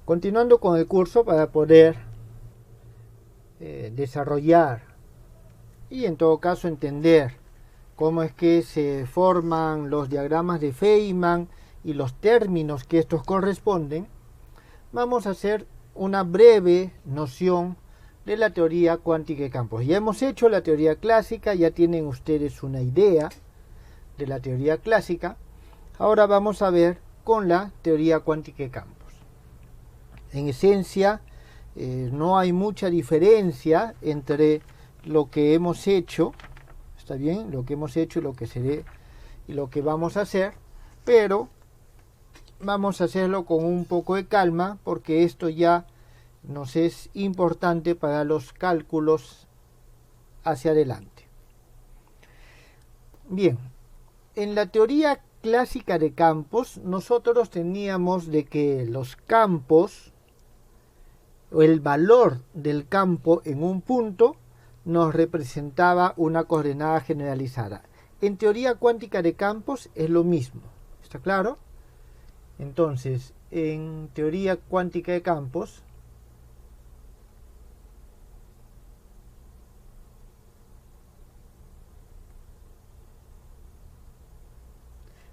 Continuando con el curso para poder desarrollar y en todo caso entender cómo es que se forman los diagramas de Feynman y los términos que estos corresponden, vamos a hacer una breve noción de la teoría cuántica de campos. Ya hemos hecho la teoría clásica, ya tienen ustedes una idea de la teoría clásica. Ahora vamos a ver con la teoría cuántica de campos. En esencia, no hay mucha diferencia entre lo que hemos hecho, ¿está bien? Lo que hemos hecho y lo que seré y lo que vamos a hacer, pero vamos a hacerlo con un poco de calma porque esto ya nos es importante para los cálculos hacia adelante. Bien, en la teoría clásica de campos nosotros teníamos de que los campos o el valor del campo en un punto nos representaba una coordenada generalizada. En teoría cuántica de campos es lo mismo, ¿está claro? Entonces, en teoría cuántica de campos,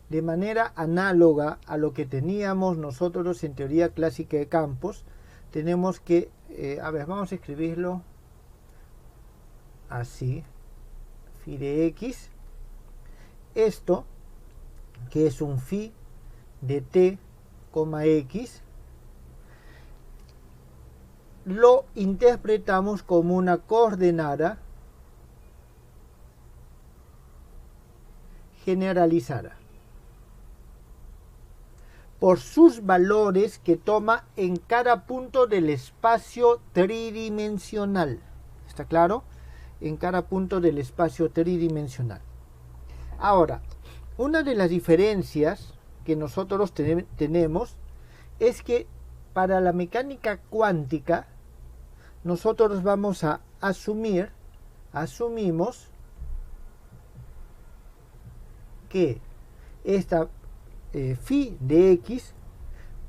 de manera análoga a lo que teníamos nosotros en teoría clásica de campos, tenemos que, vamos a escribirlo así, phi de x, esto que es un phi de t, x, lo interpretamos como una coordenada generalizada por sus valores que toma en cada punto del espacio tridimensional. ¿Está claro? En cada punto del espacio tridimensional. Ahora, una de las diferencias que nosotros tenemos es que para la mecánica cuántica nosotros vamos a asumimos que esta phi de x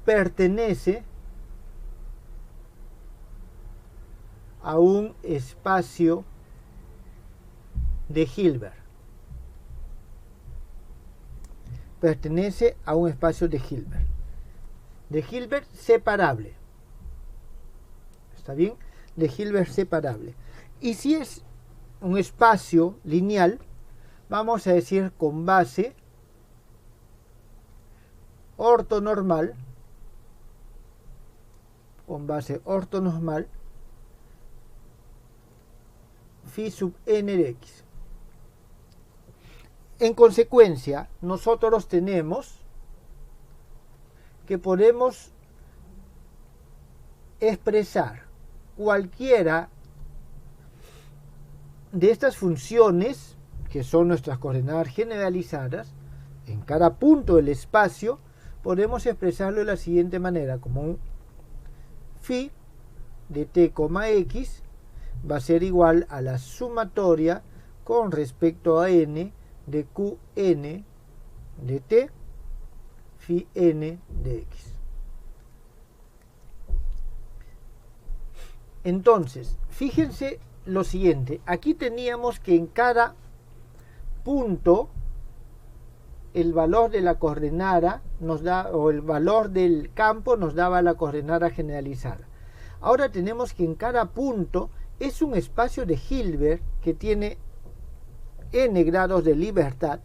pertenece a un espacio de Hilbert. Pertenece a un espacio de Hilbert. De Hilbert separable. ¿Está bien? De Hilbert separable. Y si es un espacio lineal, vamos a decir con base ortonormal, phi sub n de x. En consecuencia, nosotros tenemos que podemos expresar cualquiera de estas funciones, que son nuestras coordenadas generalizadas, en cada punto del espacio, podemos expresarlo de la siguiente manera, como un phi de t, x va a ser igual a la sumatoria con respecto a n de qn de t phi n de x. Entonces, fíjense lo siguiente, aquí teníamos que en cada punto el valor de la coordenada nos da, o el valor del campo nos daba la coordenada generalizada. Ahora tenemos que en cada punto es un espacio de Hilbert que tiene n grados de libertad,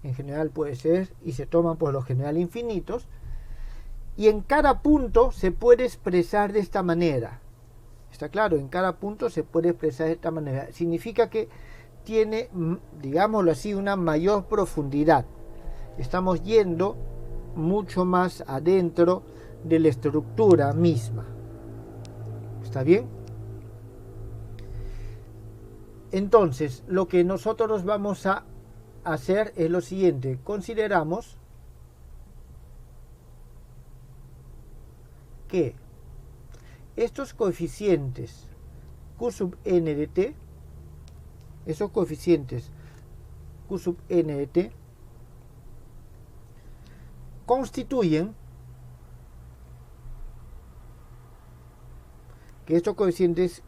en general puede ser, y se toman por lo general infinitos, y en cada punto se puede expresar de esta manera. ¿Está claro? En cada punto se puede expresar de esta manera. Significa que tiene, digámoslo así, una mayor profundidad. Estamos yendo mucho más adentro de la estructura misma. ¿Está bien? Entonces, lo que nosotros vamos a hacer es lo siguiente. Consideramos que estos coeficientes q sub n de t, esos coeficientes q sub n de t, constituyen que estos coeficientes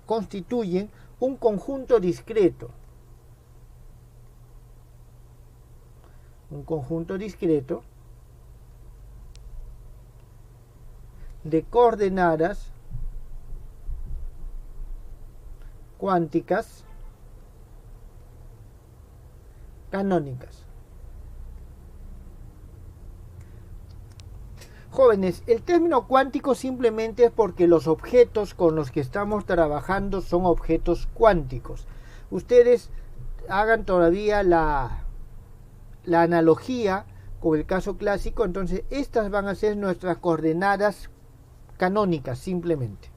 constituyen un conjunto discreto. Un conjunto discreto de coordenadas cuánticas canónicas. Jóvenes, el término cuántico simplemente es porque los objetos con los que estamos trabajando son objetos cuánticos. Ustedes hagan todavía la analogía con el caso clásico, entonces estas van a ser nuestras coordenadas canónicas simplemente.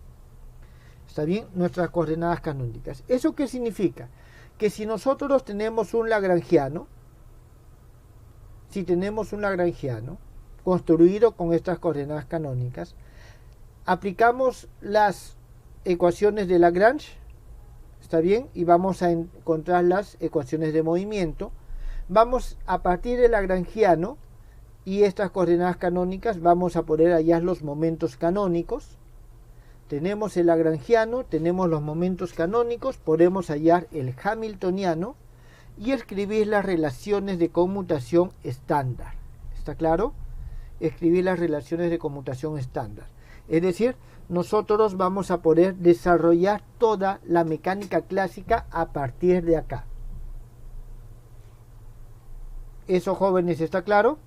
¿Está bien? Nuestras coordenadas canónicas. ¿Eso qué significa? Que si nosotros tenemos un lagrangiano, construido con estas coordenadas canónicas, aplicamos las ecuaciones de Lagrange, ¿está bien? Y vamos a encontrar las ecuaciones de movimiento. Vamos a partir del lagrangiano y estas coordenadas canónicas, vamos a poder hallar los momentos canónicos. Tenemos el lagrangiano, tenemos los momentos canónicos, podemos hallar el hamiltoniano y escribir las relaciones de conmutación estándar. ¿Está claro? Escribir las relaciones de conmutación estándar. Es decir, nosotros vamos a poder desarrollar toda la mecánica clásica a partir de acá. ¿Eso, jóvenes, está claro?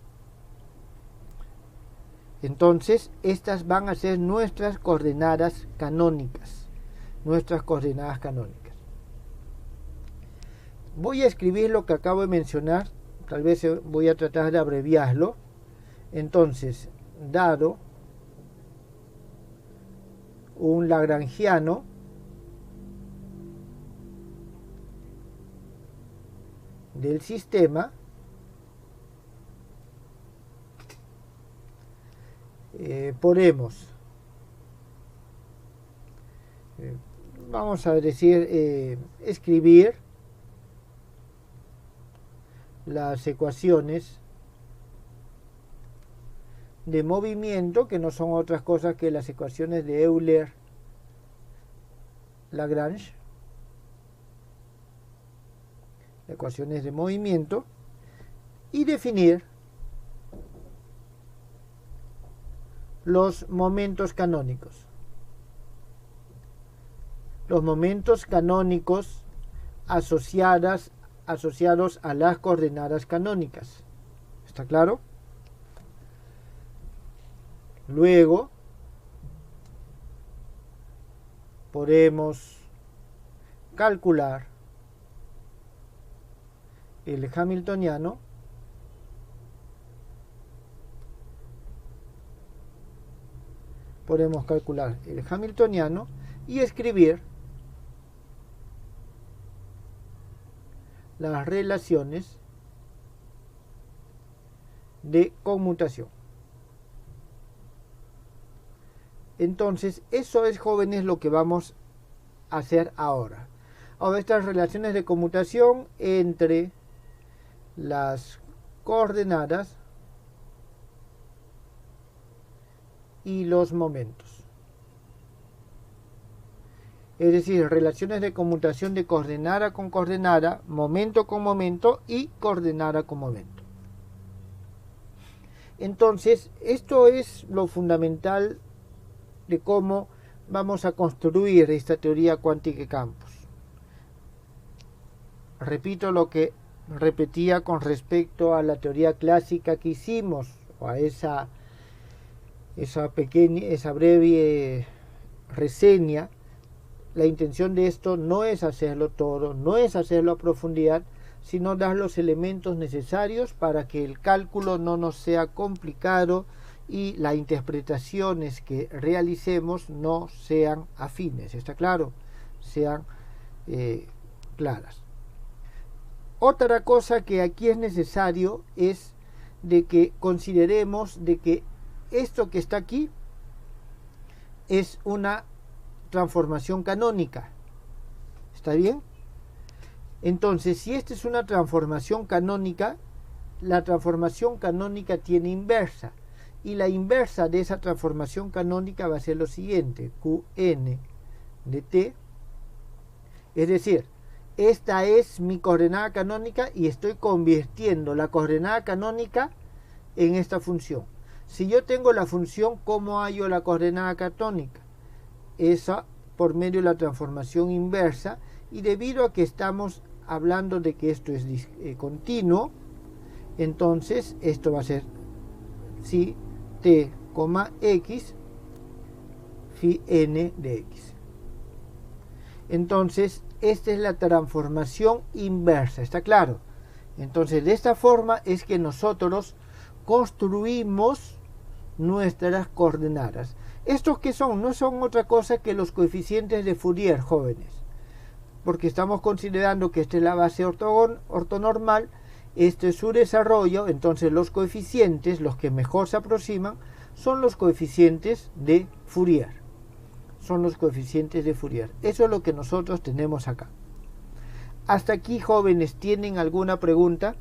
Entonces, estas van a ser nuestras coordenadas canónicas. Nuestras coordenadas canónicas. Voy a escribir lo que acabo de mencionar. Tal vez voy a tratar de abreviarlo. Entonces, dado un lagrangiano del sistema, podemos, vamos a decir, escribir las ecuaciones de movimiento, que no son otras cosas que las ecuaciones de Euler-Lagrange, ecuaciones de movimiento, y definir los momentos canónicos. Los momentos canónicos asociados a las coordenadas canónicas. ¿Está claro? Luego podemos calcular el hamiltoniano y escribir las relaciones de conmutación. Entonces, eso es, jóvenes, lo que vamos a hacer ahora. Ahora, estas relaciones de conmutación entre las coordenadas y los momentos. Es decir, relaciones de conmutación de coordenada con coordenada, momento con momento y coordenada con momento. Entonces, esto es lo fundamental de cómo vamos a construir esta teoría cuántica de campos. Repito lo que repetía con respecto a la teoría clásica que hicimos, o a esa breve reseña. La intención de esto no es hacerlo todo, no es hacerlo a profundidad, sino dar los elementos necesarios para que el cálculo no nos sea complicado y las interpretaciones que realicemos no sean afines, ¿está claro? Sean claras. Otra cosa que aquí es necesario es de que consideremos de que esto que está aquí es una transformación canónica. ¿Está bien? Entonces, si esta es una transformación canónica, la transformación canónica tiene inversa. y la inversa de esa transformación canónica va a ser lo siguiente, Qn de t, es decir, esta es mi coordenada canónica y estoy convirtiendo la coordenada canónica en esta función. Si yo tengo la función, ¿cómo hallo la coordenada canónica? Esa por medio de la transformación inversa, y debido a que estamos hablando de que esto es continuo, entonces esto va a ser si t, x phi n de x. Entonces esta es la transformación inversa, ¿está claro? Entonces de esta forma es que nosotros construimos nuestras coordenadas. ¿Estos qué son? No son otra cosa que los coeficientes de Fourier, jóvenes, porque estamos considerando que esta es la base ortonormal, este es su desarrollo. Entonces los coeficientes, los que mejor se aproximan, son los coeficientes de Fourier. Son los coeficientes de Fourier. Eso es lo que nosotros tenemos acá. Hasta aquí, jóvenes, ¿tienen alguna pregunta?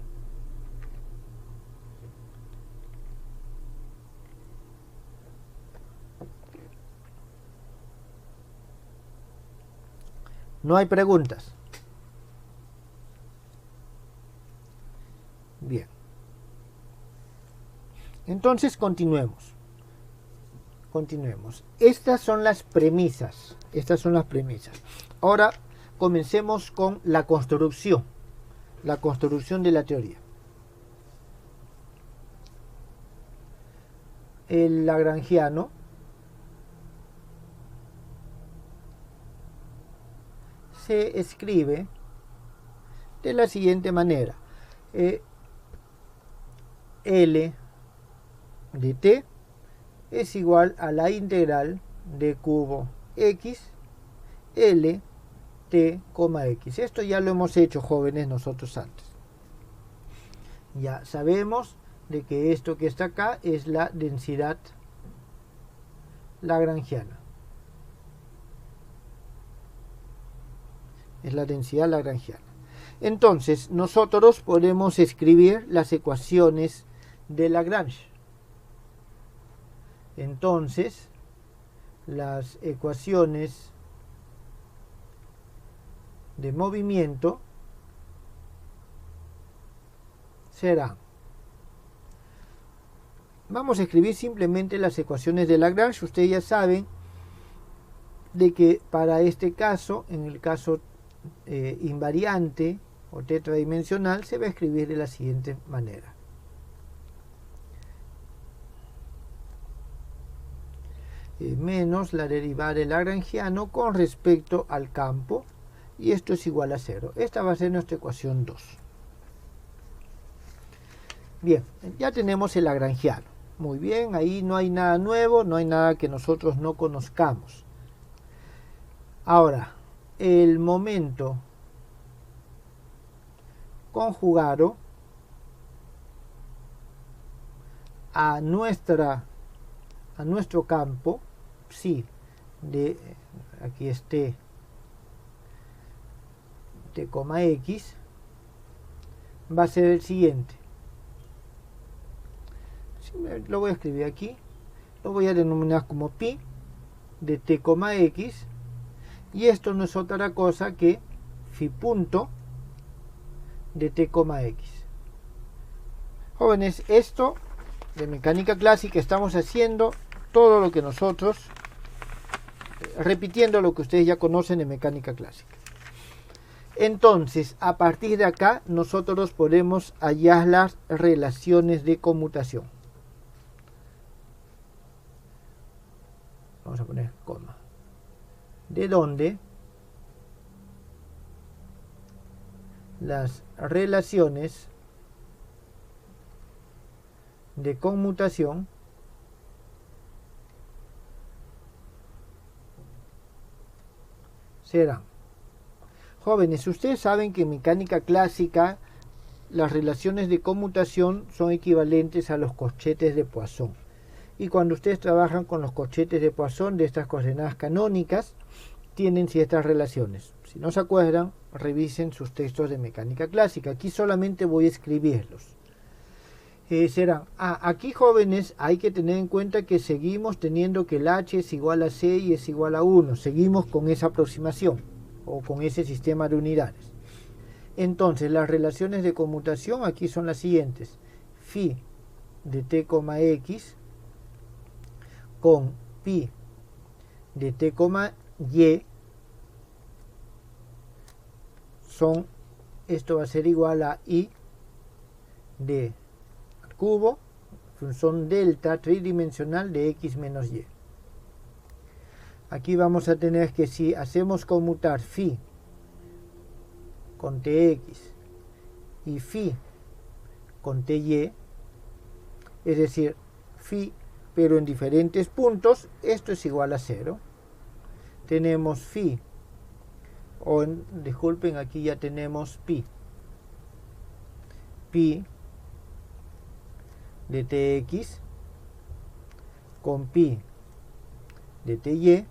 No hay preguntas. Bien. Entonces continuemos. Continuemos. Estas son las premisas. Estas son las premisas. Ahora comencemos con la construcción. La construcción de la teoría. El lagrangiano se escribe de la siguiente manera. L de t es igual a la integral de cubo x L t, x. Esto ya lo hemos hecho, jóvenes, nosotros antes. Ya sabemos de que esto que está acá es la densidad lagrangiana. Es la densidad lagrangiana. Entonces, nosotros podemos escribir las ecuaciones de Lagrange. Entonces, las ecuaciones de movimiento serán, vamos a escribir simplemente las ecuaciones de Lagrange. Ustedes ya saben de que para este caso, en el caso invariante o tetradimensional, se va a escribir de la siguiente manera. Menos la derivada del lagrangiano con respecto al campo, y esto es igual a 0. Esta va a ser nuestra ecuación 2. Bien, ya tenemos el lagrangiano. Muy bien, ahí no hay nada nuevo, no hay nada que nosotros no conozcamos. Ahora, el momento conjugado a nuestro campo psi de, aquí es t, x, va a ser el siguiente. Lo voy a escribir aquí, lo voy a denominar como pi de t, x, y esto no es otra cosa que phi punto de t, x. Jóvenes, esto de mecánica clásica estamos haciendo todo lo que nosotros, repitiendo lo que ustedes ya conocen de mecánica clásica. Entonces, a partir de acá, nosotros podemos hallar las relaciones de conmutación. Vamos a poner coma. De donde las relaciones de conmutación serán. Jóvenes, ustedes saben que en mecánica clásica las relaciones de conmutación son equivalentes a los corchetes de Poisson. Y cuando ustedes trabajan con los corchetes de Poisson de estas coordenadas canónicas, tienen ciertas relaciones. Si no se acuerdan, revisen sus textos de mecánica clásica. Aquí solamente voy a escribirlos. serán, aquí jóvenes hay que tener en cuenta que seguimos teniendo que el h es igual a c y es igual a 1, seguimos con esa aproximación o con ese sistema de unidades. Entonces las relaciones de conmutación aquí son las siguientes: phi de t, x con pi de t, y son, esto va a ser igual a i de al cubo, función delta tridimensional de x menos y. Aquí vamos a tener que si hacemos conmutar phi con tx y phi con ty, es decir, phi pero en diferentes puntos, esto es igual a 0. Tenemos phi, disculpen, aquí ya tenemos pi de tx con pi de ty,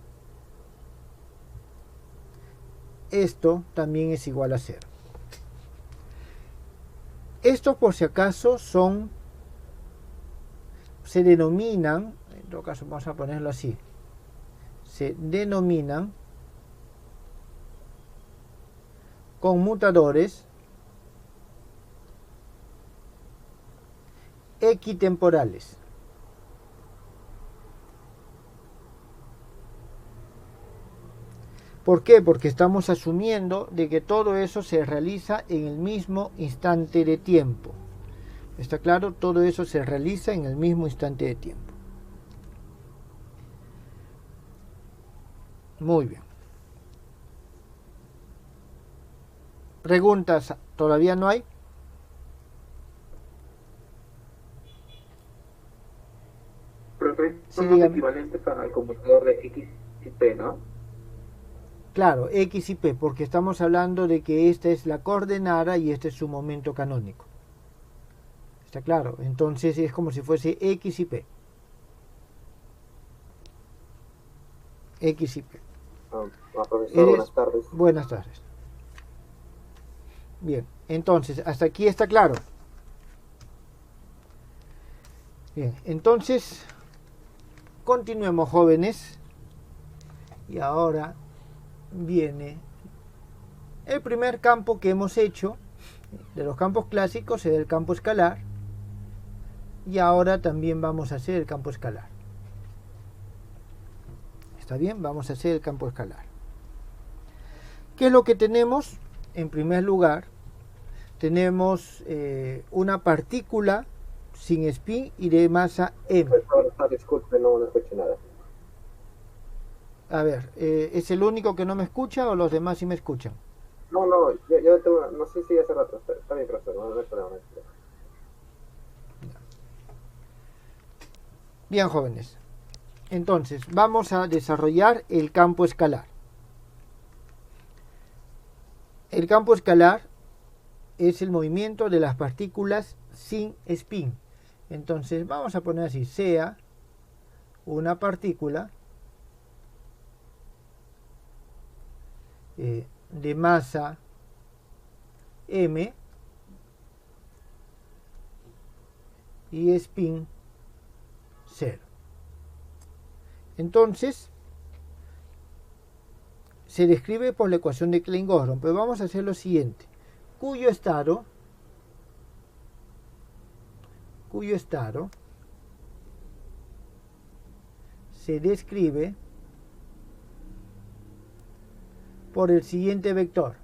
esto también es igual a 0. Estos por si acaso se denominan, en todo caso vamos a ponerlo así, se denominan conmutadores equitemporales. ¿Por qué? Porque estamos asumiendo de que todo eso se realiza en el mismo instante de tiempo. ¿Está claro? Todo eso se realiza en el mismo instante de tiempo. Muy bien. ¿Preguntas? ¿Todavía no hay? Profe, Sí, son los dígame. equivalentes al conmutador de X y P, ¿no? Claro, x y p, porque estamos hablando de que esta es la coordenada y este es su momento canónico. ¿Está claro? Entonces es como si fuese x y p. X y p. Profesor, buenas tardes. Buenas tardes. Bien, entonces, hasta aquí está claro. Bien, entonces, continuemos, jóvenes. Y ahora viene el primer campo que hemos hecho de los campos clásicos, es el campo escalar, y ahora también vamos a hacer el campo escalar. ¿Está bien? Vamos a hacer el campo escalar. ¿Qué es lo que tenemos? En primer lugar, tenemos una partícula sin spin y de masa m. Disculpe, no escuché nada. A ver, ¿es el único que no me escucha o los demás sí me escuchan? No, yo tengo, no sé si hace rato, está bien, profesor, no hay problema. Bien, jóvenes. Entonces, vamos a desarrollar el campo escalar. El campo escalar es el movimiento de las partículas sin spin. Entonces, vamos a poner así, sea una partícula de masa m y spin 0. Entonces se describe por la ecuación de Klein-Gordon, pero vamos a hacer lo siguiente: cuyo estado se describe por el siguiente vector.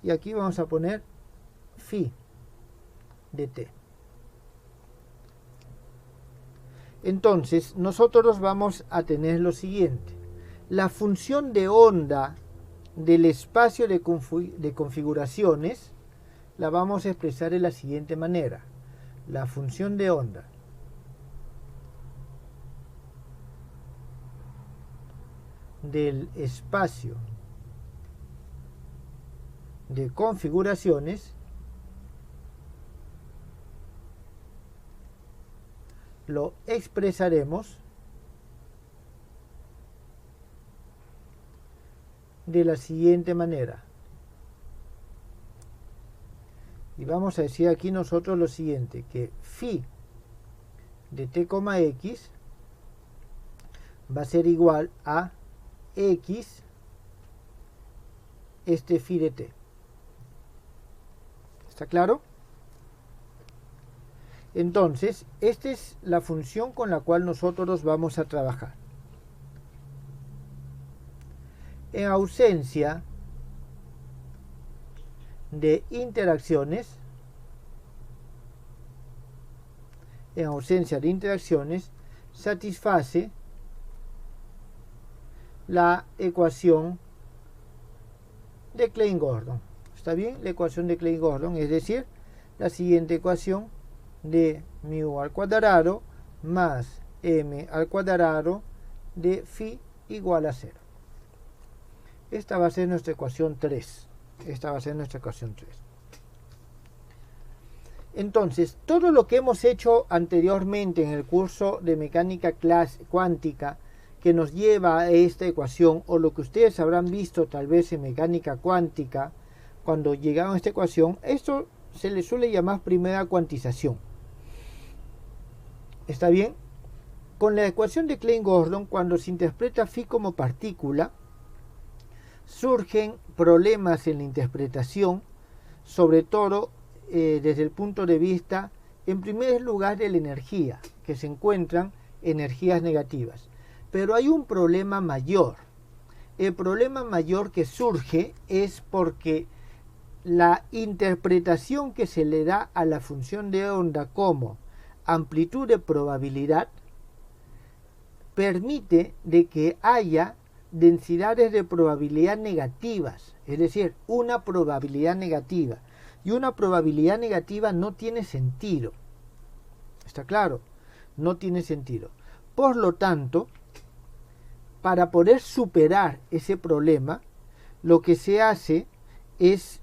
Y aquí vamos a poner phi de t. Entonces, nosotros vamos a tener lo siguiente: la función de onda del espacio de configuraciones la vamos a expresar de la siguiente manera. La función de onda del espacio de configuraciones lo expresaremos de la siguiente manera. Y vamos a decir aquí nosotros lo siguiente, que phi de t, x va a ser igual a x este phi de t. ¿Está claro? Entonces, esta es la función con la cual nosotros vamos a trabajar. En ausencia de interacciones, satisface la ecuación de Klein-Gordon. ¿Está bien? La ecuación de Klein-Gordon, es decir, la siguiente ecuación de mu al cuadrado más m al cuadrado de phi igual a 0. Esta va a ser nuestra ecuación 3. Entonces, todo lo que hemos hecho anteriormente en el curso de mecánica cuántica que nos lleva a esta ecuación, o lo que ustedes habrán visto tal vez en mecánica cuántica cuando llegaron a esta ecuación, esto se le suele llamar primera cuantización. ¿Está bien? Con la ecuación de Klein-Gordon, cuando se interpreta phi como partícula, surgen problemas en la interpretación, sobre todo desde el punto de vista, en primer lugar, de la energía, que se encuentran energías negativas. Pero hay un problema mayor. El problema mayor que surge es porque la interpretación que se le da a la función de onda como amplitud de probabilidad permite de que haya densidades de probabilidad negativas, es decir, una probabilidad negativa. Y una probabilidad negativa no tiene sentido. ¿Está claro? No tiene sentido. Por lo tanto, para poder superar ese problema, lo que se hace es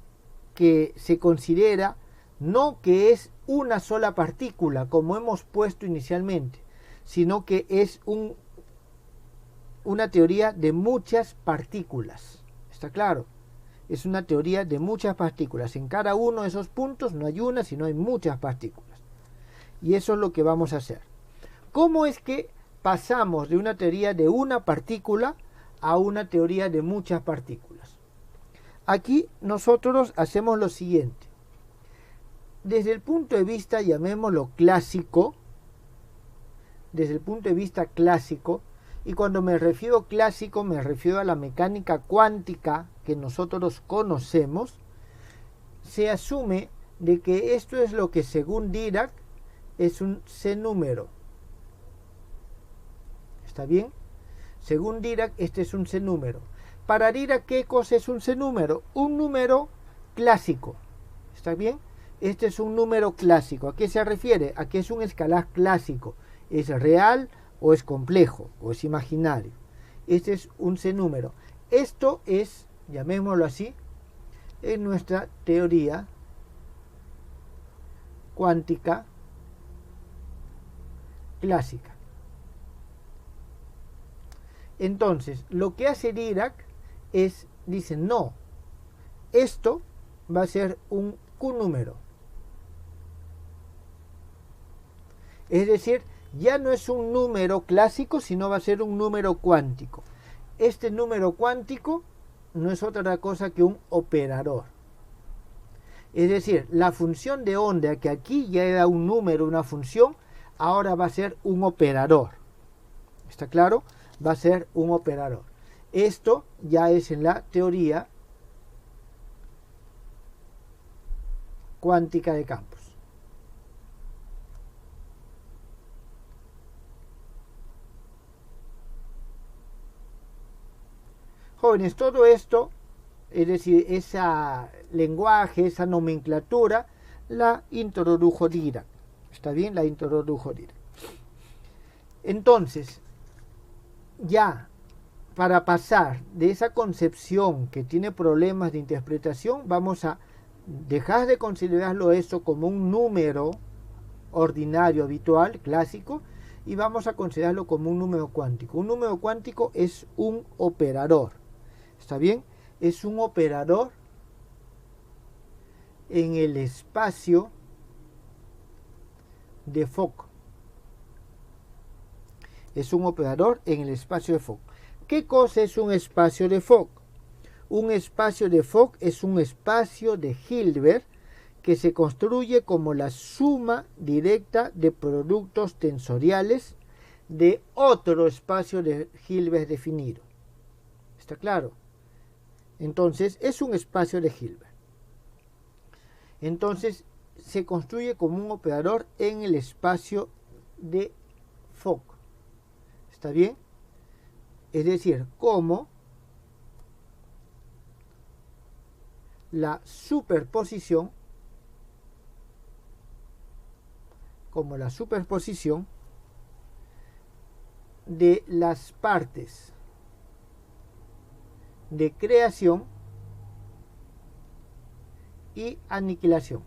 que se considera no que es una sola partícula, como hemos puesto inicialmente, sino que es una teoría de muchas partículas. ¿Está claro? Es una teoría de muchas partículas. En cada uno de esos puntos no hay una, sino hay muchas partículas. Y eso es lo que vamos a hacer. ¿Cómo es que pasamos de una teoría de una partícula a una teoría de muchas partículas? Aquí nosotros hacemos lo siguiente. Desde el punto de vista, llamémoslo clásico, y cuando me refiero clásico me refiero a la mecánica cuántica que nosotros conocemos, se asume de que esto es lo que según Dirac es un C-número. ¿Está bien? Según Dirac este es un C-número. Para Dirac, ¿qué cosa es un C-número? Un número clásico. ¿Está bien? Este es un número clásico. ¿A qué se refiere? A que es un escalar clásico. ¿Es real o es complejo o es imaginario? Este es un C-número. Esto es, llamémoslo así, en nuestra teoría cuántica clásica. Entonces, lo que hace Dirac es, dice, no, esto va a ser un Q-número. Es decir, ya no es un número clásico, sino va a ser un número cuántico. Este número cuántico no es otra cosa que un operador. Es decir, la función de onda, que aquí ya era un número, una función, ahora va a ser un operador. ¿Está claro? Va a ser un operador. Esto ya es en la teoría cuántica de campos. Jóvenes, todo esto, es decir, ese lenguaje, esa nomenclatura, la introdujo Dirac. ¿Está bien? La introdujo Dirac. Entonces, ya para pasar de esa concepción que tiene problemas de interpretación, vamos a dejar de considerarlo eso como un número ordinario, habitual, clásico, y vamos a considerarlo como un número cuántico. Un número cuántico es un operador. ¿Está bien? Es un operador en el espacio de Fock. Es un operador en el espacio de Fock. ¿Qué cosa es un espacio de Fock? Un espacio de Fock es un espacio de Hilbert que se construye como la suma directa de productos tensoriales de otro espacio de Hilbert definido. ¿Está claro? Entonces, es un espacio de Hilbert. Entonces, se construye como un operador en el espacio de Fock. ¿Está bien? Es decir, como la superposición de las partes de creación y aniquilación.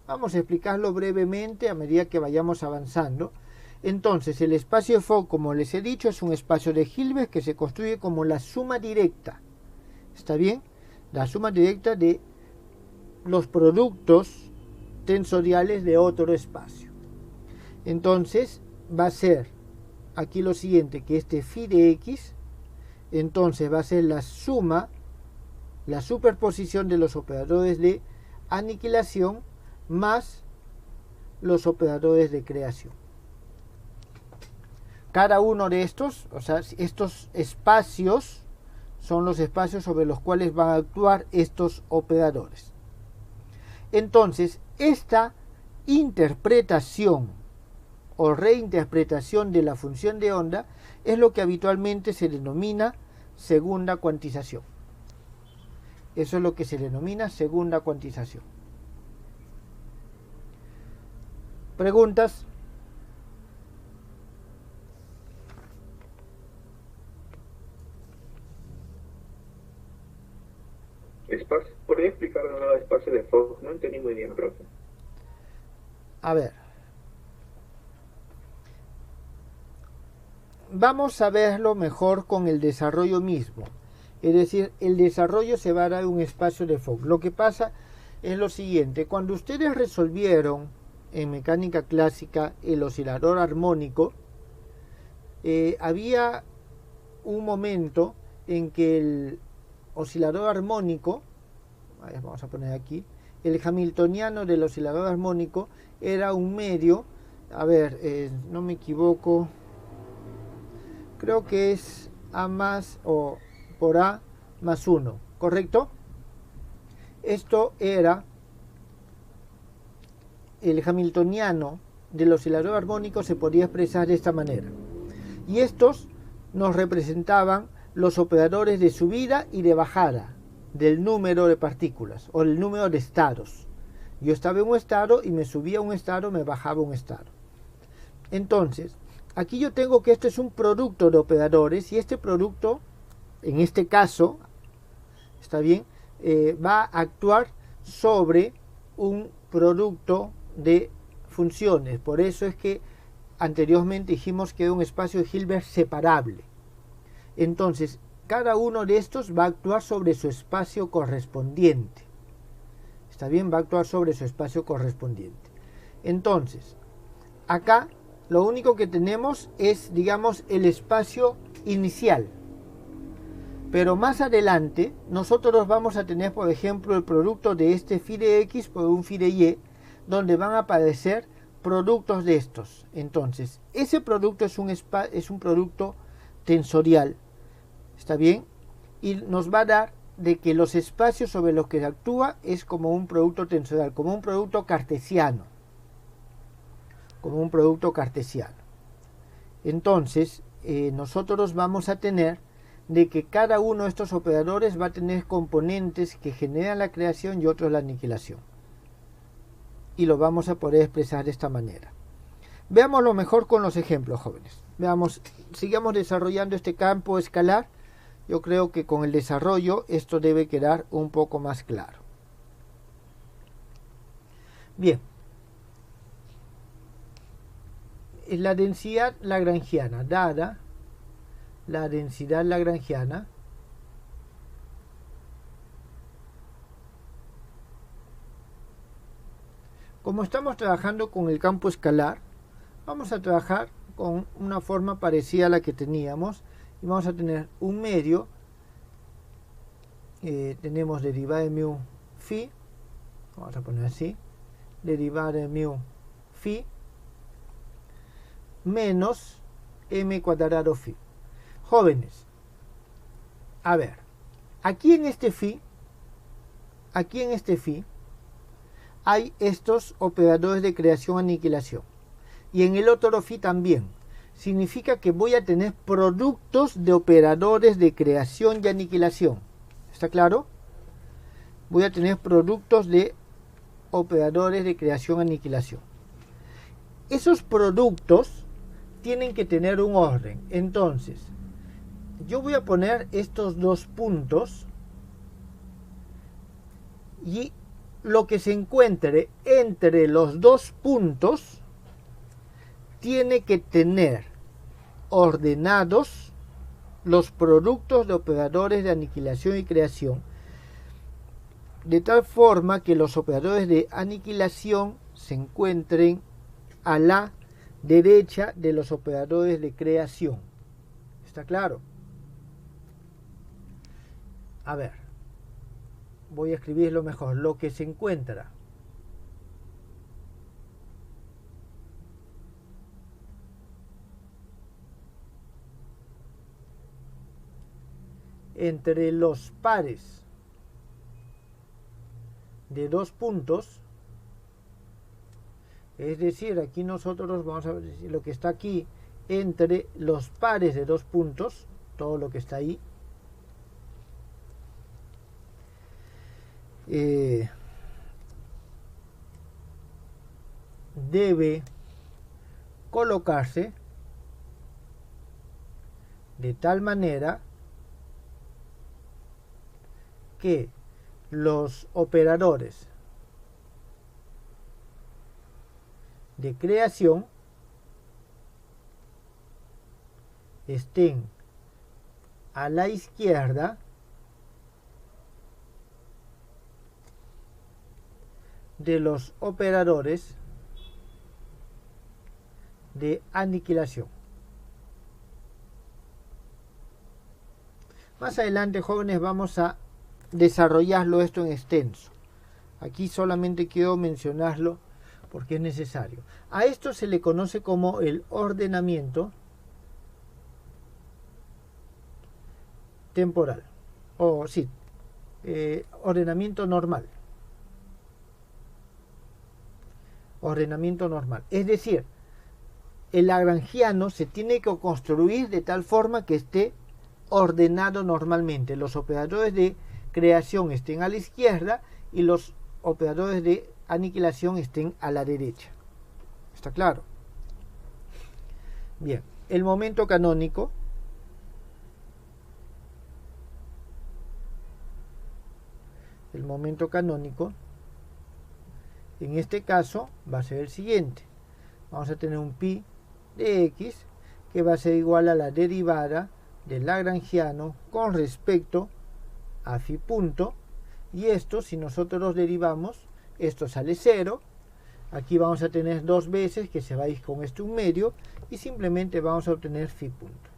Vamos a explicarlo brevemente a medida que vayamos avanzando. Entonces, el espacio de Fock, como les he dicho, es un espacio de Hilbert que se construye como la suma directa. ¿Está bien? La suma directa de los productos tensoriales de otro espacio. Entonces, va a ser aquí lo siguiente, que este phi de x, entonces va a ser la suma, la superposición de los operadores de aniquilación más los operadores de creación. Cada uno de estos, o sea, estos espacios son los espacios sobre los cuales van a actuar estos operadores. Entonces, esta interpretación o reinterpretación de la función de onda es lo que habitualmente se denomina segunda cuantización. Eso es lo que se denomina segunda cuantización. ¿Preguntas? ¿Podría explicar de nuevo el espacio de Fock? No entendí muy bien, profe. A ver. Vamos a verlo mejor con el desarrollo mismo. Es decir, el desarrollo se va a dar un espacio de Fock. Lo que pasa es lo siguiente. Cuando ustedes resolvieron en mecánica clásica el oscilador armónico, había un momento en que el oscilador armónico, vamos a poner aquí, el hamiltoniano del oscilador armónico era un medio, a ver, no me equivoco, creo que es A más o por A más 1, ¿correcto? Esto era el hamiltoniano del oscilador armónico, se podía expresar de esta manera. Y estos nos representaban los operadores de subida y de bajada del número de partículas o el número de estados. Yo estaba en un estado y me subía a un estado, me bajaba a un estado. Entonces, aquí yo tengo que esto es un producto de operadores y este producto, en este caso, está bien, va a actuar sobre un producto de funciones. Por eso es que anteriormente dijimos que era un espacio de Hilbert separable. Entonces, cada uno de estos va a actuar sobre su espacio correspondiente. ¿Está bien? Va a actuar sobre su espacio correspondiente. Entonces, acá lo único que tenemos es, digamos, el espacio inicial. Pero más adelante, nosotros vamos a tener, por ejemplo, el producto de este phi de x por un phi de y, donde van a aparecer productos de estos. Entonces, ese producto es un producto tensorial. ¿Está bien? Y nos va a dar de que los espacios sobre los que actúa es como un producto tensorial, como un producto cartesiano. Como un producto cartesiano. Entonces, nosotros vamos a tener de que cada uno de estos operadores va a tener componentes que generan la creación y otros la aniquilación. Y lo vamos a poder expresar de esta manera. Veámoslo mejor con los ejemplos, jóvenes. Veamos, sigamos desarrollando este campo escalar. Yo creo que con el desarrollo esto debe quedar un poco más claro. Bien. La densidad lagrangiana, dada la densidad lagrangiana, Como estamos trabajando con el campo escalar, vamos a trabajar con una forma parecida a la que teníamos y vamos a tener un medio, tenemos derivada de mu phi, vamos a poner así, derivada de mu phi menos m cuadrado phi. Jóvenes, a ver, aquí en este phi hay estos operadores de creación-aniquilación y en el otro phi también. Significa que voy a tener productos de operadores de creación y aniquilación. ¿Está claro? Voy a tener productos de operadores de creación-aniquilación. Esos productos tienen que tener un orden. Entonces, yo voy a poner estos dos puntos y lo que se encuentre entre los dos puntos tiene que tener ordenados los productos de operadores de aniquilación y creación, de tal forma que los operadores de aniquilación se encuentren a la derecha de los operadores de creación. ¿Está claro? A ver, voy a escribirlo mejor. Lo que se encuentra entre los pares de dos puntos, es decir, aquí nosotros vamos a ver lo que está aquí entre los pares de dos puntos, todo lo que está ahí, debe colocarse de tal manera que los operadores de creación estén a la izquierda de los operadores de aniquilación. Más adelante, jóvenes, vamos a desarrollarlo esto en extenso. Aquí solamente quiero mencionarlo porque es necesario. A esto se le conoce como el ordenamiento temporal, o sí, ordenamiento normal. Ordenamiento normal. Es decir, el lagrangiano se tiene que construir de tal forma que esté ordenado normalmente. Los operadores de creación estén a la izquierda y los operadores de aniquilación estén a la derecha. ¿Está claro? Bien, el momento canónico en este caso va a ser el siguiente. Vamos a tener un pi de x que va a ser igual a la derivada del lagrangiano con respecto a phi punto, y esto, si nosotros los derivamos, esto sale 0. Aquí vamos a tener dos veces que se va a ir con esto un medio y simplemente vamos a obtener phi punto.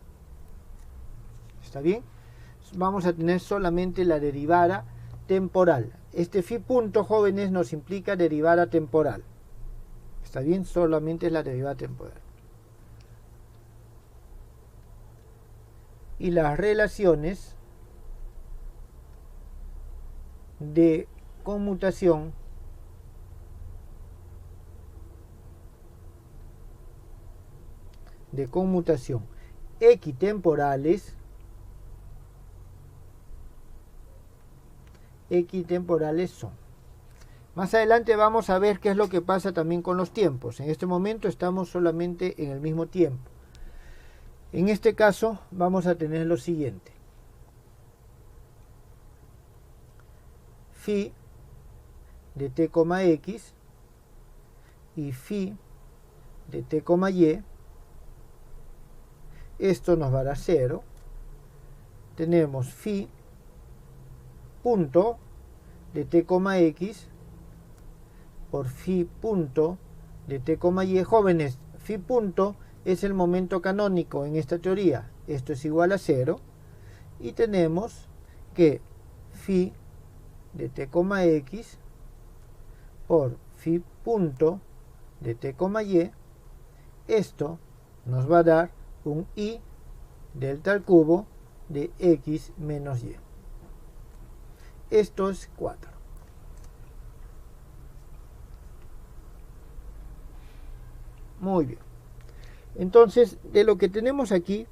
¿Está bien? Vamos a tener solamente la derivada temporal. Este phi punto, jóvenes, nos implica derivada temporal. ¿Está bien? Solamente es la derivada temporal. Y las relaciones de conmutación equitemporales son. Más adelante vamos a ver qué es lo que pasa también con los tiempos. En este momento estamos solamente en el mismo tiempo. En este caso vamos a tener lo siguiente. Phi de t, x y phi de t, y. Esto nos va a dar 0. Tenemos phi punto de t, x por phi punto de t, y. Jóvenes, phi punto es el momento canónico en esta teoría. Esto es igual a 0. Y tenemos que phi de t, x por phi punto de t, y. Esto nos va a dar un i delta al cubo de x menos y. Esto es 4. Muy bien. Entonces, de lo que tenemos aquí,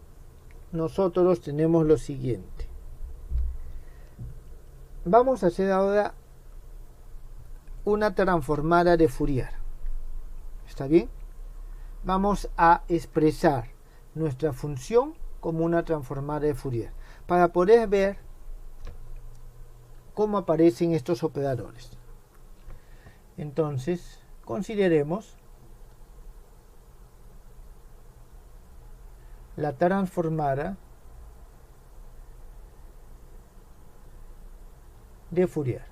nosotros tenemos lo siguiente. Vamos a hacer ahora una transformada de Fourier. ¿Está bien? Vamos a expresar nuestra función como una transformada de Fourier para poder ver cómo aparecen estos operadores. Entonces, consideremos la transformada de Fourier.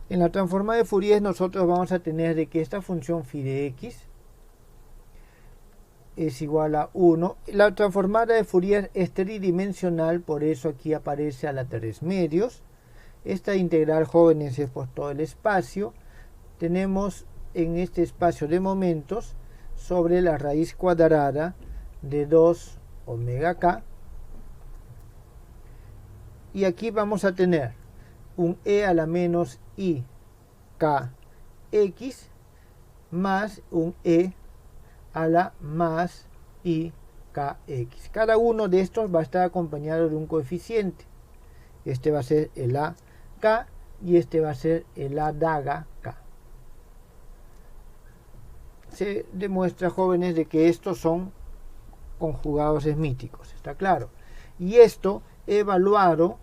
En la transformada de Fourier nosotros vamos a tener de que esta función phi de x es igual a 1. La transformada de Fourier es tridimensional, por eso aquí aparece a la 3 medios. Esta integral, jóvenes, es por todo el espacio. Tenemos en este espacio de momentos sobre la raíz cuadrada de 2 omega k. Y aquí vamos a tener un e a la menos i k x más un e a la más i k x. Cada uno de estos va a estar acompañado de un coeficiente. Este va a ser el a k y este va a ser el a daga k. Se demuestra, jóvenes, de que estos son conjugados esmíticos, está claro. Y esto evaluado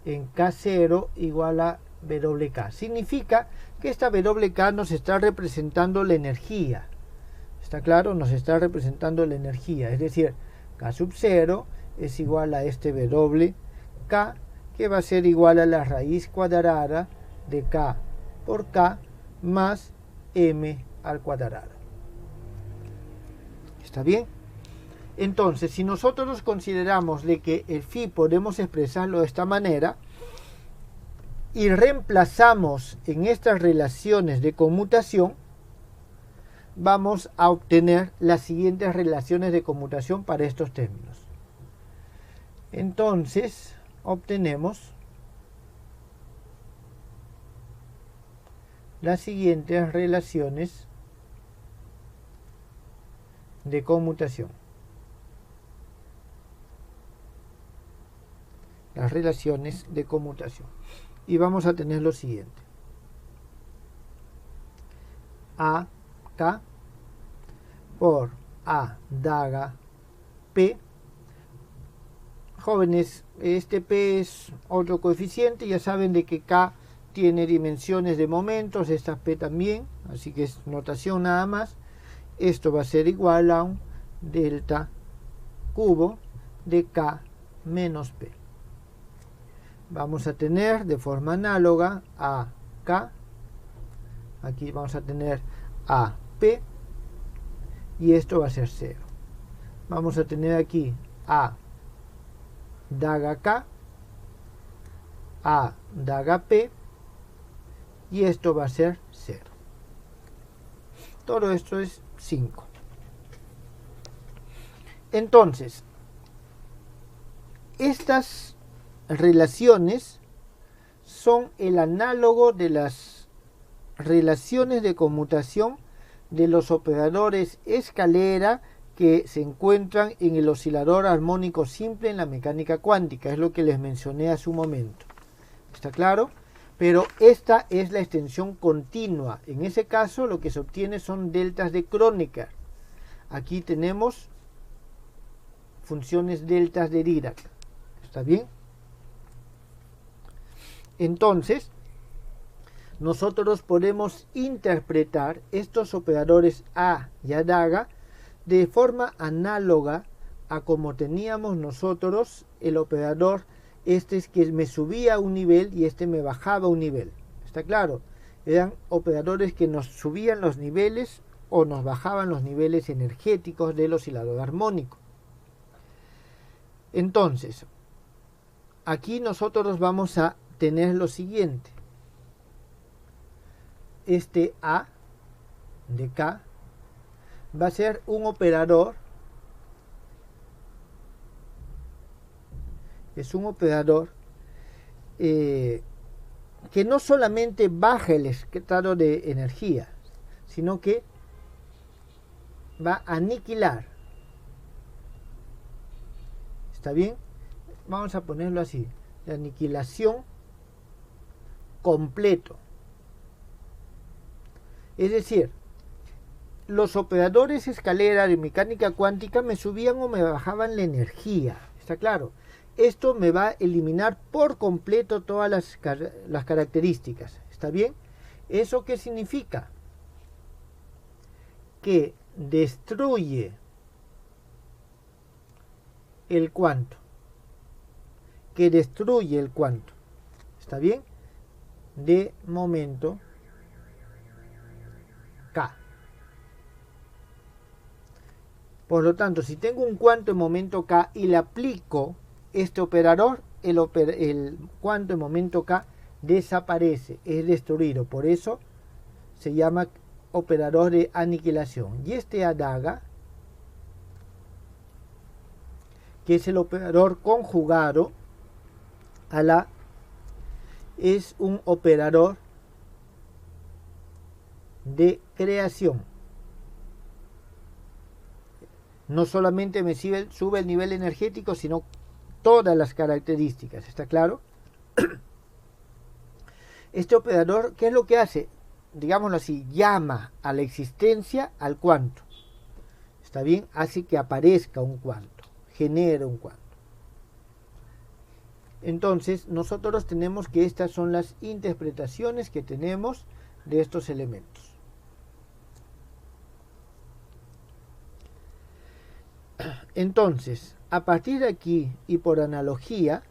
en K0 igual a WK. Significa que esta WK nos está representando la energía. ¿Está claro? Nos está representando la energía. Es decir, K sub 0 es igual a este WK, que va a ser igual a la raíz cuadrada de K por K más M al cuadrado. ¿Está bien? Entonces, si nosotros consideramos de que el phi podemos expresarlo de esta manera y reemplazamos en estas relaciones de conmutación, vamos a obtener las siguientes relaciones de conmutación para estos términos. Entonces, obtenemos las siguientes relaciones de conmutación. Las relaciones de conmutación. Y vamos a tener lo siguiente. A K por A daga P. Jóvenes, este P es otro coeficiente. Ya saben de que K tiene dimensiones de momentos, esta P también. Así que es notación nada más. Esto va a ser igual a un delta cubo de K menos P. Vamos a tener de forma análoga a K. Aquí vamos a tener a P. Y esto va a ser 0. Vamos a tener aquí a daga K, a daga P. Y esto va a ser 0. Todo esto es 5. Entonces, estas relaciones son el análogo de las relaciones de conmutación de los operadores escalera que se encuentran en el oscilador armónico simple en la mecánica cuántica. Es lo que les mencioné hace un momento. ¿Está claro? Pero esta es la extensión continua. En ese caso lo que se obtiene son deltas de Kronecker. Aquí tenemos funciones deltas de Dirac. ¿Está bien? Entonces, nosotros podemos interpretar estos operadores A y A daga de forma análoga a como teníamos nosotros el operador Este es que me subía a un nivel y este me bajaba un nivel. ¿Está claro? Eran operadores que nos subían los niveles o nos bajaban los niveles energéticos del oscilador armónico. Entonces, aquí nosotros vamos a tener lo siguiente. Este A de K va a ser un operador. Es un operador que no solamente baja el estado de energía, sino que va a aniquilar. ¿Está bien? Vamos a ponerlo así. La aniquilación completo. Es decir, los operadores escalera de mecánica cuántica me subían o me bajaban la energía. ¿Está claro? Esto me va a eliminar por completo todas las características. ¿Está bien? ¿Eso qué significa? Que destruye el cuanto. Que destruye el cuanto. ¿Está bien? De momento K. Por lo tanto, si tengo un cuanto en momento K y le aplico este operador, el cuanto en momento K desaparece, es destruido. Por eso se llama operador de aniquilación. Y este adaga, que es el operador conjugado a la, es un operador de creación. No solamente me sube el nivel energético, sino todas las características. ¿Está claro? Este operador, ¿qué es lo que hace? Digámoslo así, llama a la existencia al cuanto. ¿Está bien? Hace que aparezca un cuanto, genera un cuanto. Entonces, nosotros tenemos que estas son las interpretaciones que tenemos de estos elementos. Entonces, a partir de aquí y por analogía,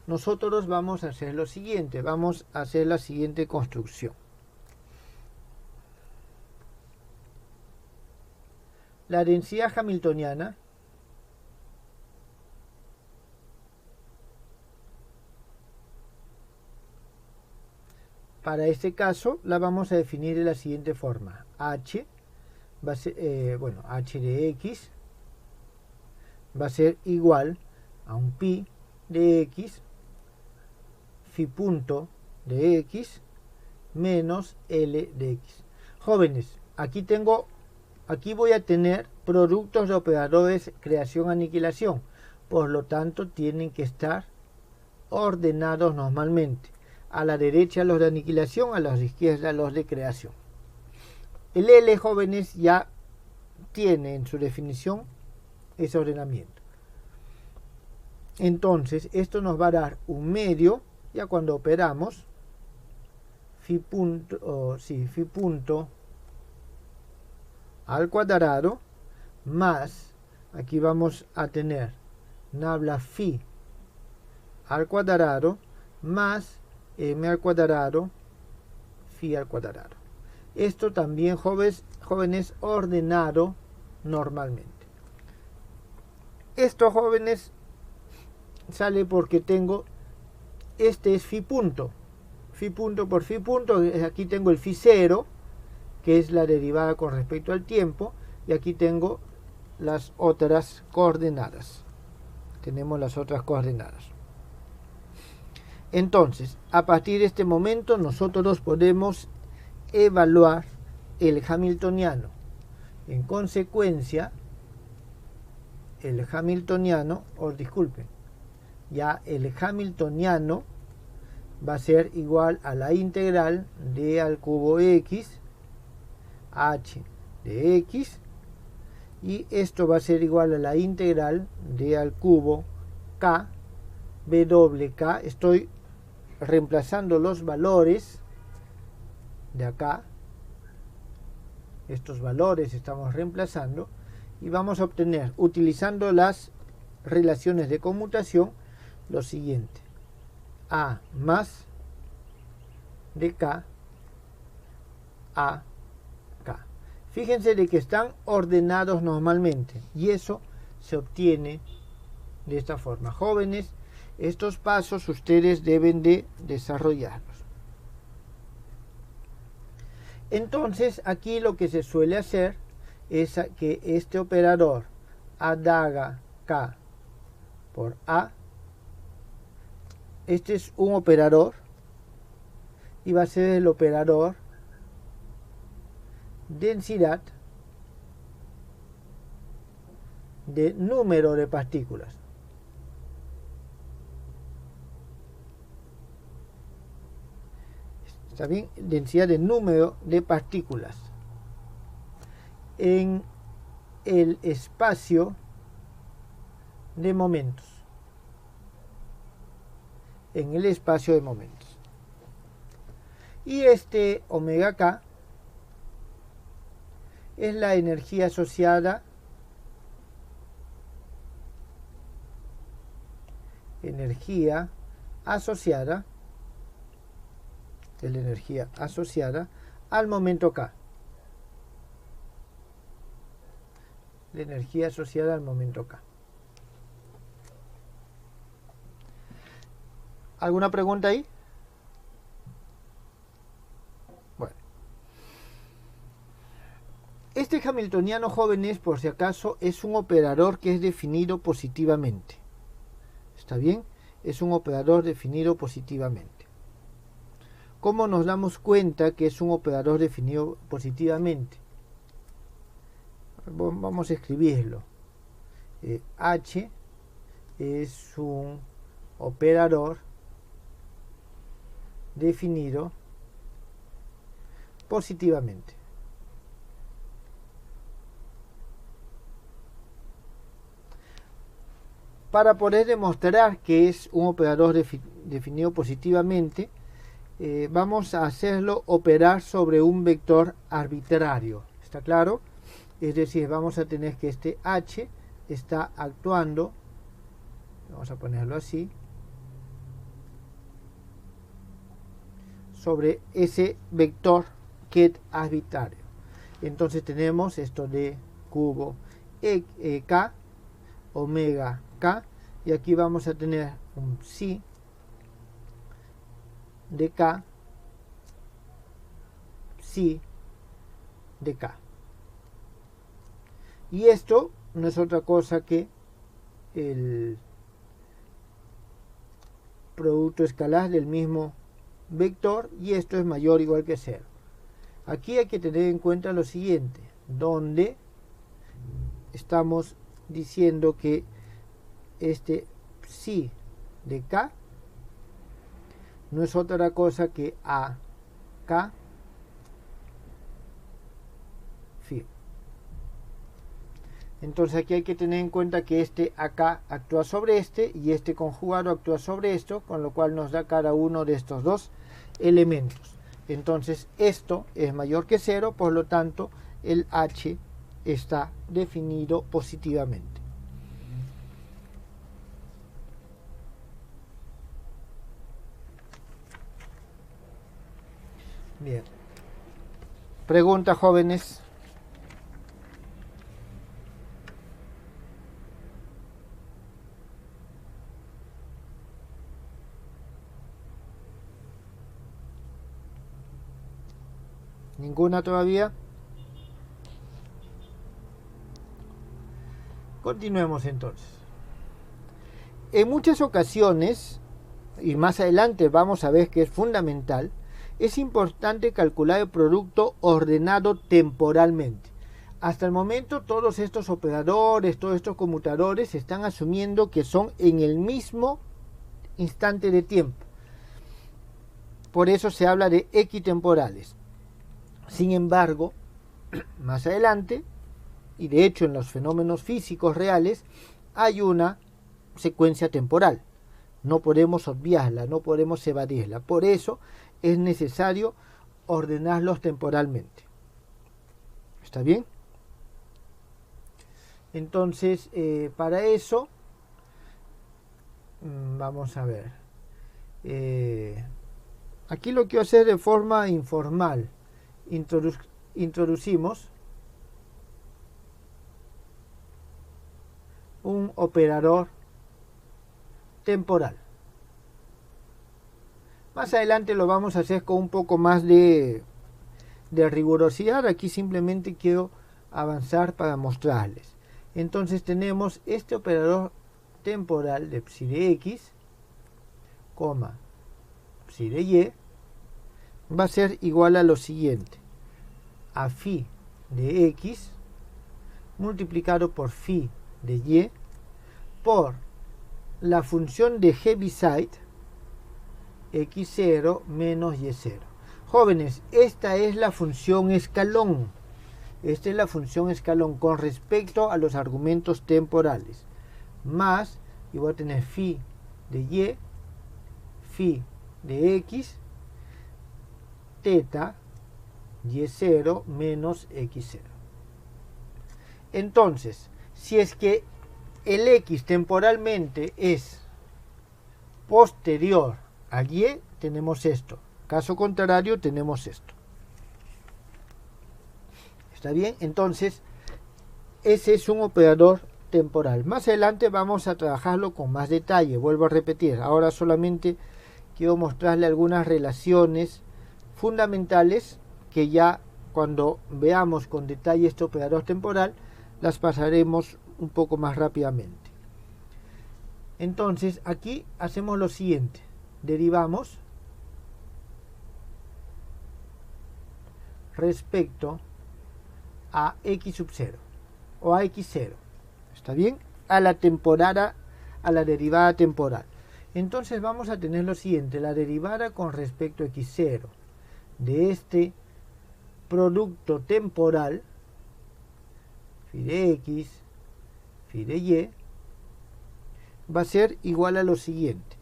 nosotros vamos a hacer lo siguiente, vamos a hacer la siguiente construcción. La densidad hamiltoniana para este caso la vamos a definir de la siguiente forma. H va a ser, H de X va a ser igual a un pi de X, phi punto de X, menos L de X. Jóvenes, aquí voy a tener productos de operadores creación-aniquilación. Por lo tanto, tienen que estar ordenados normalmente. A la derecha los de aniquilación, a la izquierda los de creación. El L, jóvenes, ya tiene en su definición ese ordenamiento. Entonces, esto nos va a dar un medio, ya cuando operamos, phi punto al cuadrado, más, aquí vamos a tener nabla phi al cuadrado, más m al cuadrado, phi al cuadrado. Esto también, jóvenes, ordenado normalmente. Esto, jóvenes, sale porque tengo, este es phi punto por phi punto, aquí tengo el phi 0, que es la derivada con respecto al tiempo, y aquí tengo las otras coordenadas. Tenemos las otras coordenadas. Entonces, a partir de este momento, nosotros podemos evaluar el hamiltoniano. En consecuencia, el hamiltoniano, ya el hamiltoniano va a ser igual a la integral de al cubo x, h de x, y esto va a ser igual a la integral de al cubo k, b doble k. Estoy reemplazando los valores de acá, estos valores estamos reemplazando, y vamos a obtener, utilizando las relaciones de conmutación, lo siguiente: A más de K a K. Fíjense de que están ordenados normalmente y eso se obtiene de esta forma. Jóvenes, estos pasos ustedes deben de desarrollarlos. Entonces aquí lo que se suele hacer es que este operador adaga K por A, este es un operador y va a ser el operador densidad de número de partículas. ¿Está bien? Densidad de número de partículas en el espacio de momentos. En el espacio de momentos. Y este omega K es la energía asociada de la energía asociada al momento K. La energía asociada al momento K. ¿Alguna pregunta ahí? Bueno. Este hamiltoniano, jóvenes, por si acaso, es un operador que es definido positivamente. ¿Está bien? Es un operador definido positivamente. ¿Cómo nos damos cuenta que es un operador definido positivamente? Vamos a escribirlo. H es un operador definido positivamente. Para poder demostrar que es un operador definido positivamente, vamos a hacerlo operar sobre un vector arbitrario. ¿Está claro? Es decir, vamos a tener que este H está actuando, vamos a ponerlo así, sobre ese vector que es arbitrario. Entonces tenemos esto de cubo K, omega K, y aquí vamos a tener un psi de K, psi de K. Y esto no es otra cosa que el producto escalar del mismo vector, y esto es mayor o igual que 0. Aquí hay que tener en cuenta lo siguiente, donde estamos diciendo que este psi de K no es otra cosa que AK phi. Entonces aquí hay que tener en cuenta que este AK actúa sobre este y este conjugado actúa sobre esto, con lo cual nos da cada uno de estos dos elementos. Entonces esto es mayor que 0, por lo tanto el H está definido positivamente. Bien. Pregunta, jóvenes. ¿Ninguna todavía? Continuemos entonces. En muchas ocasiones, y más adelante vamos a ver que es fundamental, es importante calcular el producto ordenado temporalmente. Hasta el momento todos estos operadores, todos estos conmutadores están asumiendo que son en el mismo instante de tiempo. Por eso se habla de equitemporales. Sin embargo, más adelante, y de hecho en los fenómenos físicos reales, hay una secuencia temporal. No podemos obviarla, no podemos evadirla. Por eso es necesario ordenarlos temporalmente. ¿Está bien? Entonces, para eso Vamos a ver. Aquí lo quiero hacer de forma informal. Introducimos un operador temporal. Más adelante lo vamos a hacer con un poco más de rigurosidad. Aquí simplemente quiero avanzar para mostrarles. Entonces tenemos este operador temporal de psi de x, psi de y, va a ser igual a lo siguiente: a phi de x multiplicado por phi de y por la función de Heaviside x0 menos y0. Jóvenes, esta es la función escalón. Esta es la función escalón con respecto a los argumentos temporales. Más, y voy a tener phi de y, phi de x, teta y0 menos x0. Entonces, si es que el x temporalmente es posterior al y, tenemos esto. Caso contrario, tenemos esto. ¿Está bien? Entonces, ese es un operador temporal. Más adelante vamos a trabajarlo con más detalle. Vuelvo a repetir. Ahora solamente quiero mostrarle algunas relaciones fundamentales que ya cuando veamos con detalle este operador temporal, las pasaremos un poco más rápidamente. Entonces, aquí hacemos lo siguiente. Derivamos respecto a x sub 0 o a x0, ¿está bien? A la derivada temporal. Entonces vamos a tener lo siguiente: la derivada con respecto a x0 de este producto temporal, phi de x, phi de y, va a ser igual a lo siguiente.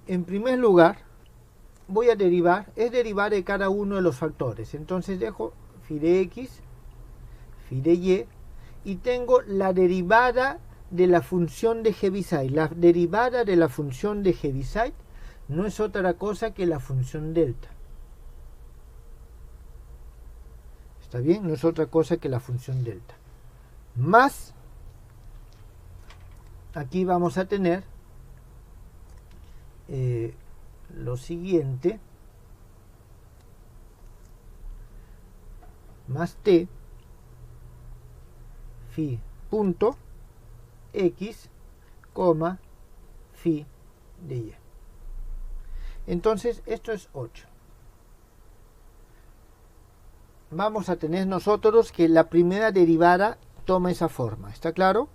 En primer lugar, voy a derivar de cada uno de los factores. Entonces dejo phi de x, phi de y tengo la derivada de la función de Heaviside. La derivada de la función de Heaviside no es otra cosa que la función delta. ¿Está bien? No es otra cosa que la función delta. Más, aquí vamos a tener lo siguiente, más t phi punto x, phi de y. Entonces esto es 8. Vamos a tener nosotros que la primera derivada toma esa forma. ¿Está claro?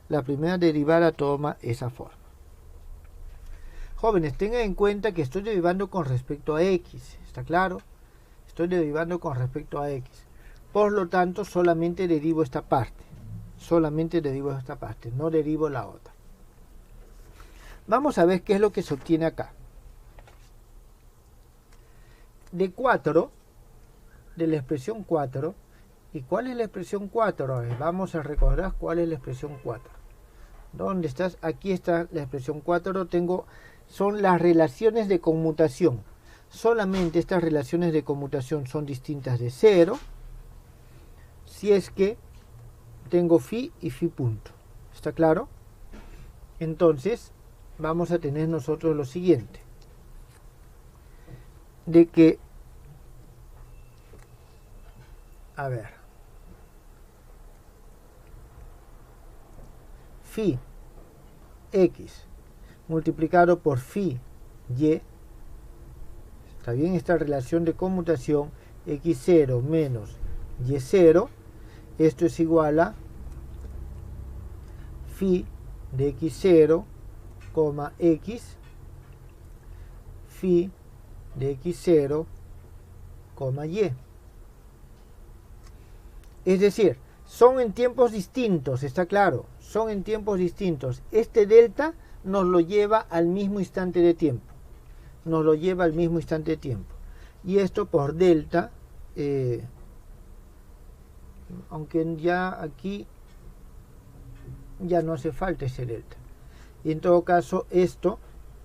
La primera derivada toma esa forma. Jóvenes, tengan en cuenta que estoy derivando con respecto a x. ¿Está claro? Estoy derivando con respecto a x. Por lo tanto, solamente derivo esta parte. Solamente derivo esta parte. No derivo la otra. Vamos a ver qué es lo que se obtiene acá. De 4, de la expresión 4. ¿Y cuál es la expresión 4? A ver, vamos a recordar cuál es la expresión 4. ¿Dónde estás? Aquí está la expresión 4. Son las relaciones de conmutación. Solamente estas relaciones de conmutación son distintas de 0 si es que tengo phi y phi punto. ¿Está claro? Entonces vamos a tener nosotros lo siguiente: de que, a ver, phi x multiplicado por phi y, está bien, esta relación de conmutación x0 menos y0, esto es igual a phi de x0, x, phi de x0, y. Es decir, son en tiempos distintos, está claro, son en tiempos distintos. Este delta nos lo lleva al mismo instante de tiempo. Nos lo lleva al mismo instante de tiempo. Y esto por delta, aunque ya aquí ya no hace falta ese delta. Y en todo caso esto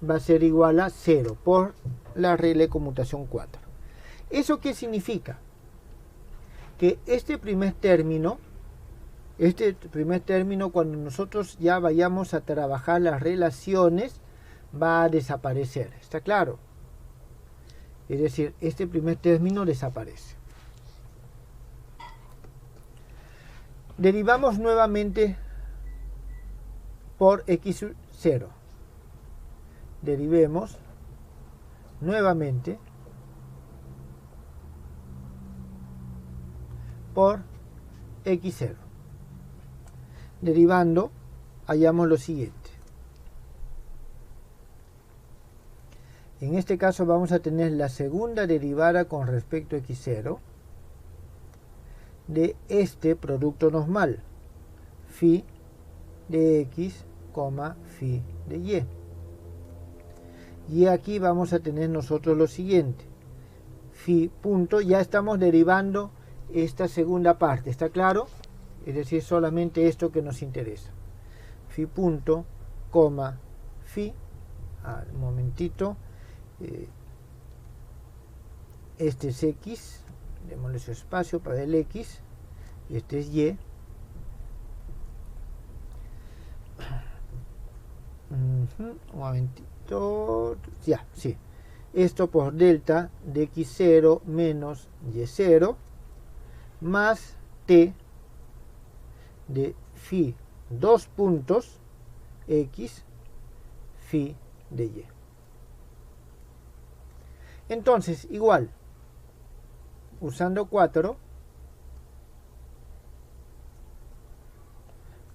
va a ser igual a 0 por la regla de conmutación 4. ¿Eso qué significa? Que este primer término, cuando nosotros ya vayamos a trabajar las relaciones, va a desaparecer. ¿Está claro? Es decir, este primer término desaparece. Derivamos nuevamente por x0. Derivemos nuevamente por x0. Derivando, hallamos lo siguiente. En este caso vamos a tener la segunda derivada con respecto a x0 de este producto normal, phi de x, phi de y. Y aquí vamos a tener nosotros lo siguiente. Phi punto, ya estamos derivando esta segunda parte, ¿está claro? Es decir, solamente esto que nos interesa. Phi punto, phi, un momentito, este es x, démosle su espacio para el x, este es y. Un momentito, ya, sí. Esto por delta de x0 menos y0 más t de phi 2 puntos x phi de y. Entonces, igual, usando 4,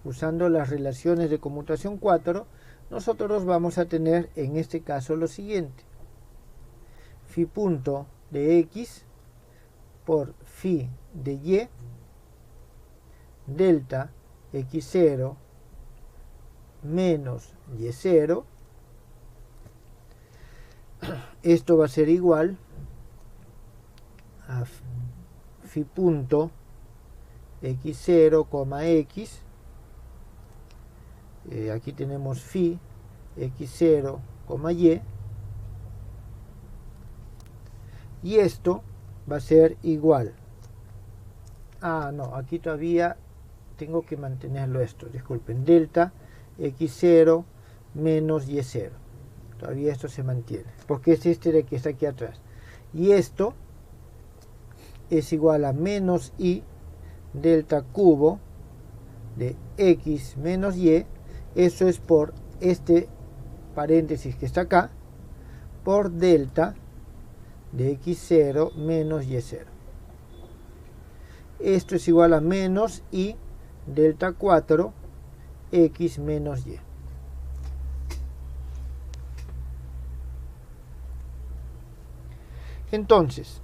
usando las relaciones de conmutación 4, nosotros vamos a tener en este caso lo siguiente. Phi punto de x por phi de y delta x0 menos y0. Esto va a ser igual a phi punto x0, x. Aquí tenemos phi x0, y. Y esto va a ser igual. No, aquí todavía tengo que mantenerlo esto. Disculpen, delta x0 menos y0. Todavía esto se mantiene, porque es este de que está aquí atrás. Y esto es igual a menos i delta cubo de x menos y. Eso es por este paréntesis que está acá, por delta de x0 menos y0. Esto es igual a menos i delta 4 x menos y. Entonces,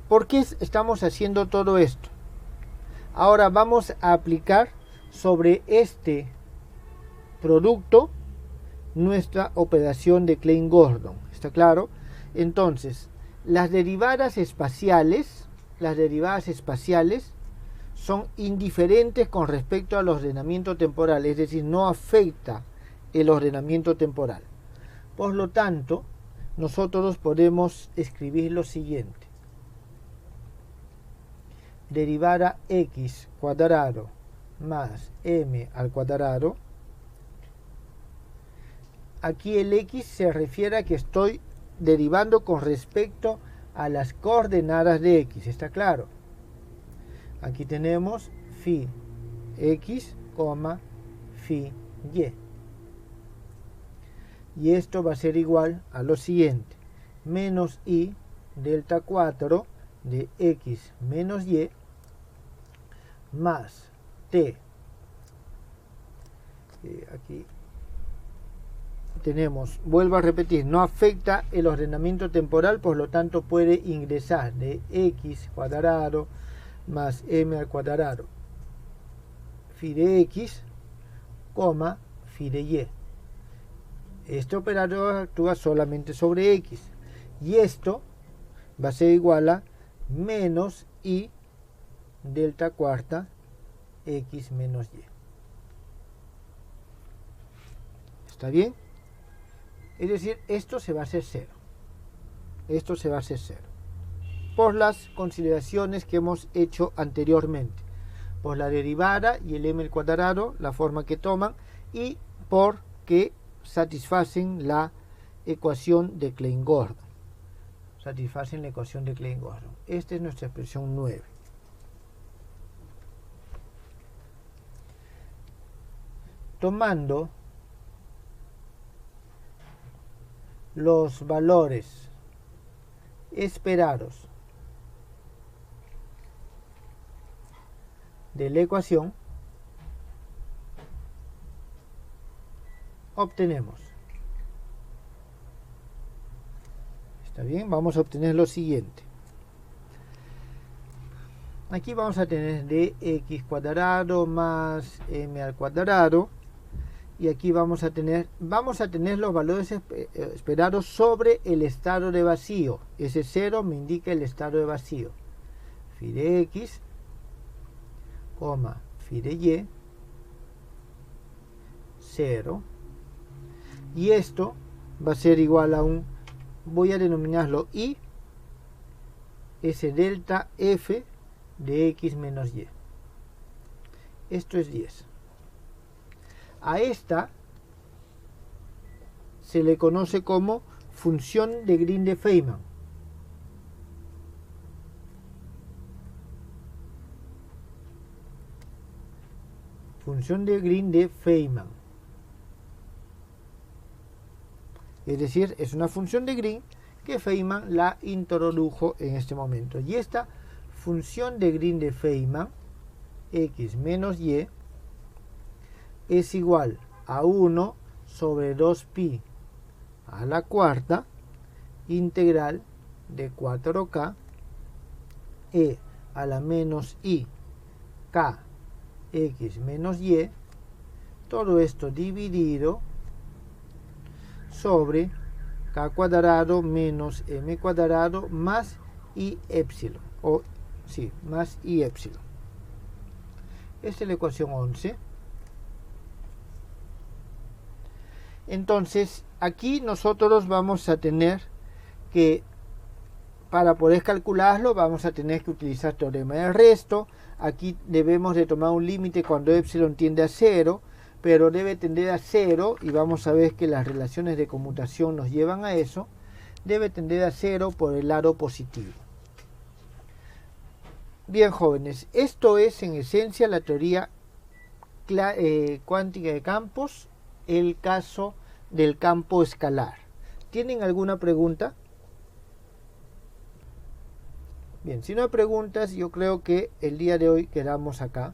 ¿por qué estamos haciendo todo esto? Ahora vamos a aplicar sobre este producto nuestra operación de Klein-Gordon. ¿Está claro? Entonces, las derivadas espaciales son indiferentes con respecto al ordenamiento temporal, es decir, no afecta el ordenamiento temporal. Por lo tanto, nosotros podemos escribir lo siguiente. Derivada x cuadrado más m al cuadrado. Aquí el x se refiere a que estoy derivando con respecto a las coordenadas de x, ¿está claro? Aquí tenemos phi x, phi y. Y esto va a ser igual a lo siguiente. Menos i delta 4 de x menos y más t. Aquí tenemos, vuelvo a repetir, no afecta el ordenamiento temporal, por lo tanto puede ingresar de x cuadrado más m al cuadrado phi de x, phi de y. Este operador actúa solamente sobre x y esto va a ser igual a menos i delta cuarta x menos y. ¿Está bien? Es decir, esto se va a hacer 0. Esto se va a hacer 0. Por las consideraciones que hemos hecho anteriormente. Por la derivada y el m al cuadrado, la forma que toman, y porque satisfacen la ecuación de Klein-Gordon. Satisfacen la ecuación de Klein-Gordon. Esta es nuestra expresión 9. Tomando los valores esperados de la ecuación, obtenemos. ¿Está bien? Vamos a obtener lo siguiente. Aquí vamos a tener dx cuadrado más m al cuadrado. Y aquí vamos a tener los valores esperados sobre el estado de vacío. Ese 0 me indica el estado de vacío. Phi de x, phi de y, 0. Y esto va a ser igual a un, voy a denominarlo y, ese delta f de x menos y. Esto es 10. A esta se le conoce como función de Green de Feynman. Función de Green de Feynman. Es decir, es una función de Green que Feynman la introdujo en este momento. Y esta función de Green de Feynman, x menos y, es igual a 1 sobre 2pi a la cuarta integral de 4k e a la menos i k x menos y, todo esto dividido sobre k cuadrado menos m cuadrado más i epsilon, más i epsilon. Esta es la ecuación 11. Entonces, aquí nosotros vamos a tener que, para poder calcularlo, vamos a tener que utilizar teorema del resto. Aquí debemos de tomar un límite cuando epsilon tiende a 0, pero debe tender a 0, y vamos a ver que las relaciones de conmutación nos llevan a eso. Debe tender a 0 por el lado positivo. Bien, jóvenes, esto es en esencia la teoría cuántica de campos, el caso del campo escalar. ¿Tienen alguna pregunta? Bien, si no hay preguntas, yo creo que el día de hoy quedamos acá.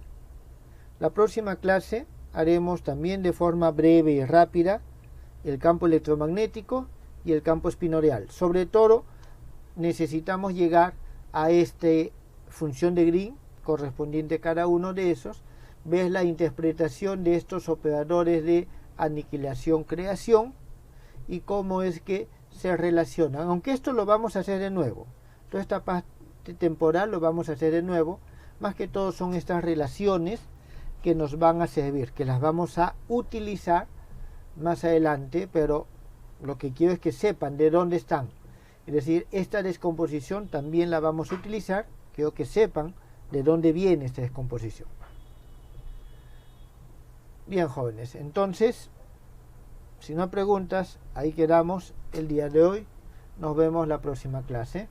La próxima clase haremos también de forma breve y rápida el campo electromagnético y el campo espinorial. Sobre todo, necesitamos llegar a esta función de Green correspondiente a cada uno de esos. Ves la interpretación de estos operadores de aniquilación-creación y cómo es que se relacionan. Aunque esto lo vamos a hacer de nuevo. Toda esta parte temporal lo vamos a hacer de nuevo. Más que todo son estas relaciones que nos van a servir, que las vamos a utilizar más adelante, pero lo que quiero es que sepan de dónde están. Es decir, esta descomposición también la vamos a utilizar. Quiero que sepan de dónde viene esta descomposición. Bien, jóvenes, entonces, si no hay preguntas, ahí quedamos el día de hoy. Nos vemos la próxima clase.